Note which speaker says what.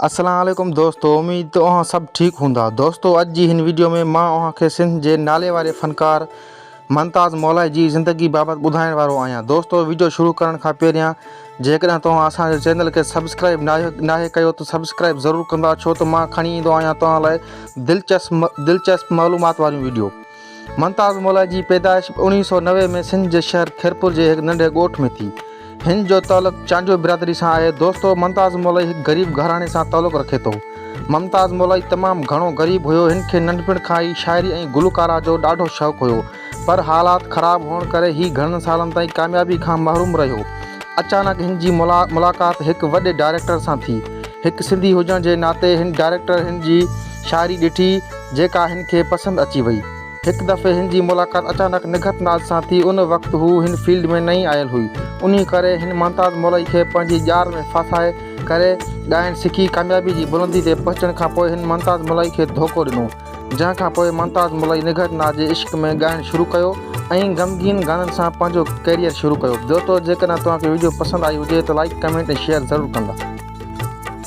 Speaker 1: अस्सलाम वालेकुम दोस्तों, उम्मीद तो अहाँ सब ठीक हूंदा। दोस्तों अज जी इन वीडियो में मां अहाँ के सिंध के नाले वाले फनकार मुमताज़ मौलाई जी ज़िंदगी बाबत ॿुधाइण वारो आहियां। दोस्तों वीडियो शुरू करण खां पहिरियां जेकॾहिं तव्हां असांजे चैनल के सब्सक्राइब नाहे कयो तो सब्सक्राइब ज़रूर कंदा, छो तो मां खणी ईंदो आहियां तव्हां लाइ दिलचस्प मालूमात वारियूं वीडियो। मुमताज़ मौलाई जी पैदाइश 1990 में सिंध के शहर खैरपुर के एक नंढे ॻोठ में थी। हिन जो ताल्लुक़ चांजो बिरादरी से है। दोस्तों मुमताज़ मौलाई एक गरीब घराने से ताल्लुक़ रखे तो। मुमताज़ मौलाई तमाम घणो गरीब हुयो। हिनके नंढपण खां ही शायरी और गुलकारा जो ॾाढो शौक़ हुयो, पर हालात ख़राब होने करे ही घणनि सालन ताईं कामयाबी खां महरूम रहियो। अचानक हिन जी मुलाकात एक वॾे डायरेक्टर से थी। एक सिंधी हुजण के नाते हिन डायरेक्टर हिन जी शायरी ॾिठी जेका हिनके पसंद अची वई। एक दफ़े हिन जी मुलाकात अचानक निघत नाज़ से थी। उन वक्त हू हिन फील्ड में नई आयल हुई। उन्हीं करे हिन मुमताज़ मौलाई के पंहिंजी जार में फसाए करे ॻाइण सिखी। कामयाबी की बुलंदी ते पहुचण खां पोइ हिन मुमताज़ मौलाई के धोखो ॾिनो, जहाँ खां पोइ मुमताज़ मौलाई निघत नाज़ के इश्क में ॻाइण शुरू कयो ऐं गमगीन गानन से पंहिंजो कैरियर शुरू कयो। दोस्तों जेकॾहिं तव्हांखे वीडियो पसंद आई हुजे तो लाइक कमेंट और शेयर ज़रूर कंदा।